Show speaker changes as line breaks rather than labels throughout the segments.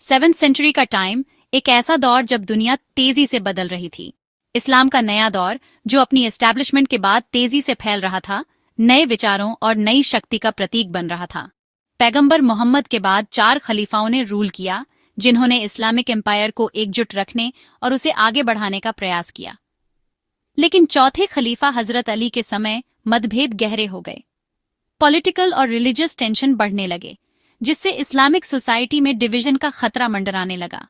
7th century का time एक ऐसा दौर जब दुनिया तेजी से बदल रही थी। इस्लाम का नया दौर जो अपनी एस्टैब्लिशमेंट के बाद तेजी से फैल रहा था, नए विचारों और नई शक्ति का प्रतीक बन रहा था। पैगंबर मोहम्मद के बाद 4 खलीफाओं ने रूल किया, जिन्होंने इस्लामिक एम्पायर को एकजुट रखने और उसे आगे बढ़ाने का प्रयास किया। लेकिन चौथे खलीफा हजरत अली के समय मतभेद गहरे हो गए। पॉलिटिकल और रिलीजियस टेंशन बढ़ने लगे, जिससे इस्लामिक सोसाइटी में डिवीजन का खतरा मंडराने लगा।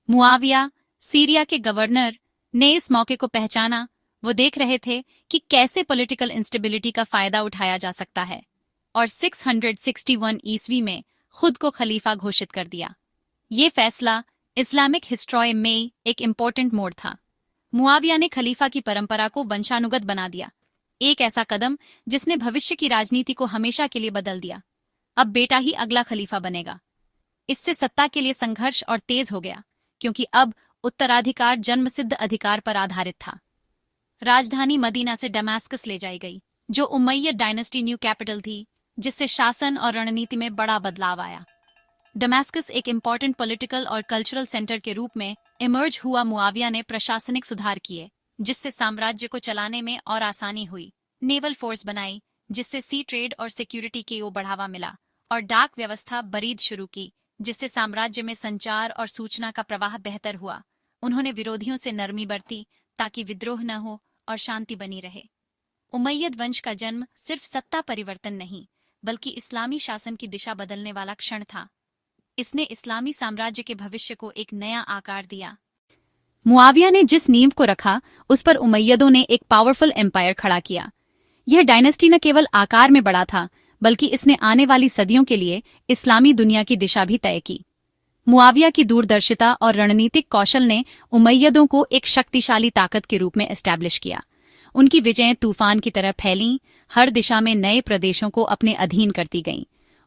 मुआविया, सीरिया के गवर्नर, ने इस मौके को पहचाना। वो देख रहे थे कि कैसे पॉलिटिकल इंस्टेबिलिटी का फायदा उठाया जा सकता है, और 661 ईस्वी में खुद को खलीफा घोषित कर दिया। ये फैसला इस्लामिक हिस्ट्री में एक इम्पोर्टेंट मोड़ था। मुआविया ने खलीफा की परंपरा को वंशानुगत बना दिया, एक ऐसा कदम जिसने भविष्य की राजनीति को हमेशा के लिए बदल दिया। अब बेटा ही अगला खलीफा बनेगा। इससे सत्ता के लिए संघर्ष और तेज हो गया, क्योंकि अब उत्तराधिकार जन्मसिद्ध अधिकार पर आधारित था। राजधानी मदीना से दमास्कस ले जाई गई, जो उमैयद डायनेस्टी न्यू कैपिटल थी, जिससे शासन और रणनीति में बड़ा बदलाव आया। दमास्कस एक इम्पॉर्टेंट पॉलिटिकल और कल्चरल सेंटर के रूप में इमर्ज हुआ। मुआविया ने प्रशासनिक सुधार किए, जिससे साम्राज्य को चलाने में और आसानी हुई। नेवल फोर्स बनाई, जिससे सी ट्रेड और सिक्योरिटी को बढ़ावा मिला, और डाक व्यवस्था बरीद शुरू की, जिससे साम्राज्य में संचार और सूचना का प्रवाह बेहतर हुआ। उन्होंने विरोधियों से नरमी बरती ताकि विद्रोह न हो और शांति बनी रहे। उमैयद वंश का जन्म सिर्फ सत्ता परिवर्तन नहीं, बल्कि इस्लामी शासन की दिशा बदलने वाला क्षण था। इसने इस्लामी साम्राज्य के भविष्य को एक नया आकार दिया। मुआविया ने जिस नींव को रखा, उस पर उमैयदों ने एक पावरफुल एम्पायर खड़ा किया। यह डायनेस्टी न केवल आकार में बड़ा था, बल्कि इसने आने वाली सदियों के लिए इस्लामी दुनिया की दिशा भी तय की। मुआविया की दूरदर्शिता और रणनीतिक कौशल ने उमैयदों को एक शक्तिशाली ताकत के रूप में एस्टैब्लिश किया। उनकी विजयें तूफान की तरह फैलीं, हर दिशा में नए प्रदेशों को अपने अधीन करती गईं।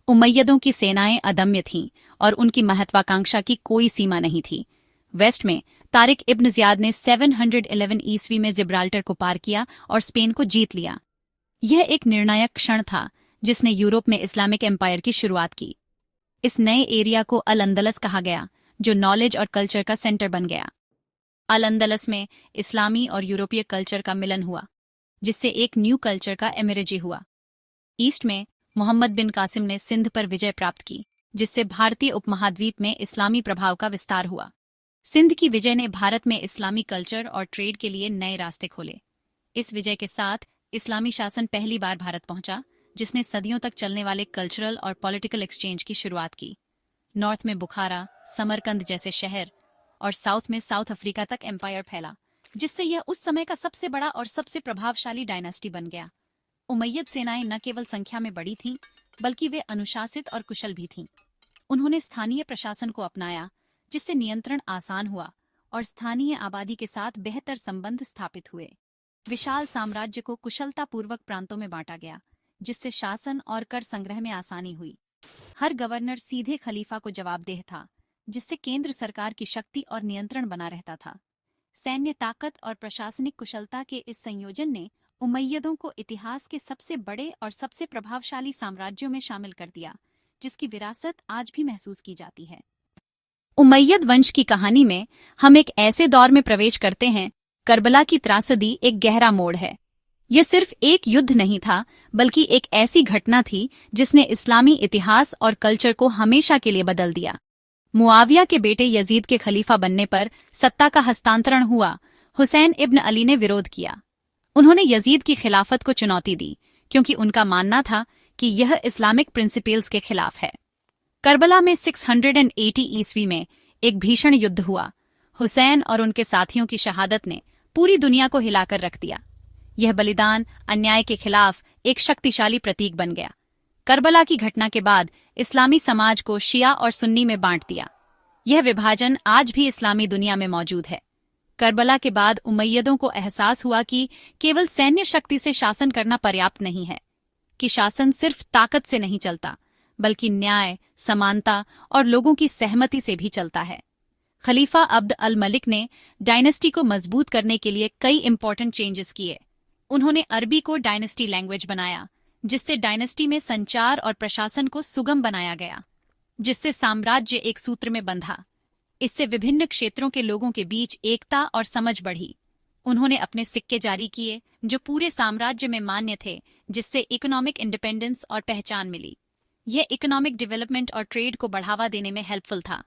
उमैयदों की सेनाएं अदम्य थीं और उनकी महत्वाकांक्षा की कोई सीमा नहीं थी। वेस्ट में तारिक इब्न जियाद ने 711 ईस्वी में जिब्राल्टर को पार किया और स्पेन को जीत लिया। यह एक निर्णायक क्षण था, जिसने यूरोप में इस्लामिक एम्पायर की शुरुआत की। इस नए एरिया को अल अंदलस कहा गया, जो नॉलेज और कल्चर का सेंटर बन गया। अल अंदलस में इस्लामी और यूरोपीय कल्चर का मिलन हुआ, जिससे एक न्यू कल्चर का एमर्ज हुआ। ईस्ट में मोहम्मद बिन कासिम ने सिंध पर विजय प्राप्त की, जिससे भारतीय उपमहाद्वीप में इस्लामी प्रभाव का विस्तार हुआ। सिंध की विजय ने भारत में इस्लामी कल्चर और ट्रेड के लिए नए रास्ते खोले। इस विजय के साथ इस्लामी शासन पहली बार भारत पहुंचा, जिसने सदियों तक चलने वाले कल्चरल और पॉलिटिकल एक्सचेंज की शुरुआत की। नॉर्थ में बुखारा, समरकंद जैसे शहर, और साउथ में साउथ अफ्रीका तक एम्पायर फैला, जिससे यह उस समय का सबसे बड़ा और सबसे प्रभावशाली डायनेस्टी बन गया। उमैयद सेनाएं न केवल संख्या में बड़ी थीं, बल्कि वे अनुशासित और कुशल भी थीं। उन्होंने स्थानीय प्रशासन को अपनाया, जिससे नियंत्रण आसान हुआ और स्थानीय आबादी के साथ बेहतर संबंध स्थापित हुए। विशाल साम्राज्य को कुशलतापूर्वक प्रांतों में बांटा गया, जिससे शासन और कर संग्रह में आसानी हुई। हर गवर्नर सीधे खलीफा को जवाबदेह था, जिससे केंद्र सरकार की शक्ति और नियंत्रण बना रहता था। सैन्य ताकत और प्रशासनिक कुशलता के इस संयोजन ने उमैयदों को इतिहास के सबसे बड़े और सबसे प्रभावशाली साम्राज्यों में शामिल कर दिया, जिसकी विरासत आज भी महसूस की जाती है। उमैयद वंश की कहानी में हम एक ऐसे दौर में प्रवेश करते हैं। करबला की त्रासदी एक गहरा मोड़ है। यह सिर्फ एक युद्ध नहीं था, बल्कि एक ऐसी घटना थी जिसने इस्लामी इतिहास और कल्चर को हमेशा के लिए बदल दिया। मुआविया के बेटे यजीद के खलीफा बनने पर सत्ता का हस्तांतरण हुआ। हुसैन इब्न अली ने विरोध किया। उन्होंने यजीद की खिलाफत को चुनौती दी, क्योंकि उनका मानना था कि यह इस्लामिक प्रिंसिपल्स के खिलाफ है। करबला में 680 ईस्वी में एक भीषण युद्ध हुआ। हुसैन और उनके साथियों की शहादत ने पूरी दुनिया को हिलाकर रख दिया। यह बलिदान अन्याय के खिलाफ एक शक्तिशाली प्रतीक बन गया। करबला की घटना के बाद इस्लामी समाज को शिया और सुन्नी में बांट दिया। यह विभाजन आज भी इस्लामी दुनिया में मौजूद है। करबला के बाद उमैयदों को एहसास हुआ कि केवल सैन्य शक्ति से शासन करना पर्याप्त नहीं है, कि शासन सिर्फ ताकत से नहीं चलता, बल्कि न्याय, समानता और लोगों की सहमति से भी चलता है। खलीफा अब्द अल मलिक ने डायनेस्टी को मजबूत करने के लिए कई इंपॉर्टेंट चेंजेस किए। उन्होंने अरबी को डायनेस्टी लैंग्वेज बनाया, जिससे डायनेस्टी में संचार और प्रशासन को सुगम बनाया गया। जिससे साम्राज्य एक सूत्र में बंधा। इससे विभिन्न क्षेत्रों के लोगों के बीच एकता और समझ बढ़ी। उन्होंने अपने सिक्के जारी किए जो पूरे साम्राज्य में मान्य थे, जिससे इकोनॉमिक इंडिपेंडेंस और पहचान मिली। यह इकोनॉमिक डेवलपमेंट और ट्रेड को बढ़ावा देने में हेल्पफुल था।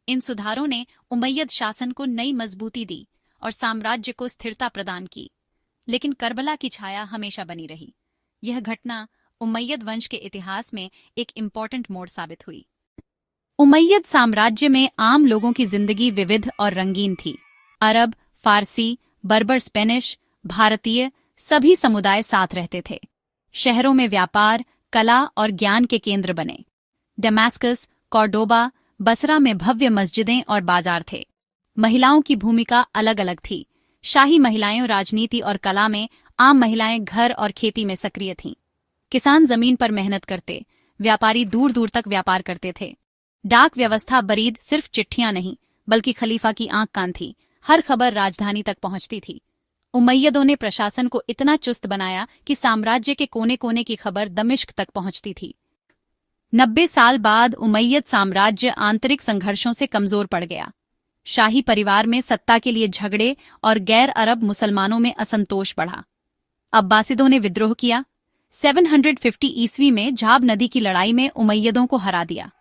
इन सुधारों ने उमैयद शासन को नई मजबूती दी और साम्राज्य को स्थिरता प्रदान की। लेकिन करबला की छाया हमेशा बनी रही। यह घटना उमैयद वंश के इतिहास में एक इम्पॉर्टेंट मोड़ साबित हुई। उमैयद साम्राज्य में आम लोगों की जिंदगी विविध और रंगीन थी। अरब, फारसी, बर्बर, स्पेनिश, भारतीय सभी समुदाय साथ रहते थे। शहरों में व्यापार, कला और ज्ञान के केंद्र बने। डमास्कस, कॉर्डोबा, बसरा में भव्य मस्जिदें और बाजार थे। महिलाओं की भूमिका अलग अलग थी। शाही महिलाएं राजनीति और कला में, आम महिलाएं घर और खेती में सक्रिय थीं। किसान जमीन पर मेहनत करते, व्यापारी दूर दूर तक व्यापार करते थे। डाक व्यवस्था बरीद सिर्फ चिट्ठियां नहीं, बल्कि खलीफा की आंख कान थी। हर खबर राजधानी तक पहुंचती थी। उमैयदों ने प्रशासन को इतना चुस्त बनाया कि साम्राज्य के कोने कोने की खबर दमिश्क तक पहुंचती थी। 90 साल बाद उमैयद साम्राज्य आंतरिक संघर्षों से कमजोर पड़ गया। शाही परिवार में सत्ता के लिए झगड़े और गैर अरब मुसलमानों में असंतोष बढ़ा। अब्बासिदों ने विद्रोह किया। 750 ईस्वी में झाब नदी की लड़ाई में उमैयदों को हरा दिया।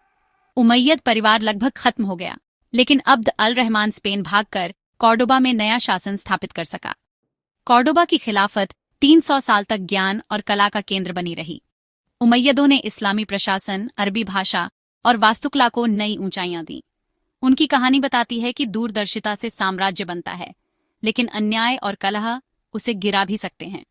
उमैयद परिवार लगभग खत्म हो गया, लेकिन अब्द अल रहमान स्पेन भागकर कॉर्डोबा में नया शासन स्थापित कर सका। कॉर्डोबा की खिलाफत 300 साल तक ज्ञान और कला का केंद्र बनी रही। उमैयदों ने इस्लामी प्रशासन, अरबी भाषा और वास्तुकला को नई ऊंचाइयां दी। उनकी कहानी बताती है कि दूरदर्शिता से साम्राज्य बनता है, लेकिन अन्याय और कलह उसे गिरा भी सकते हैं।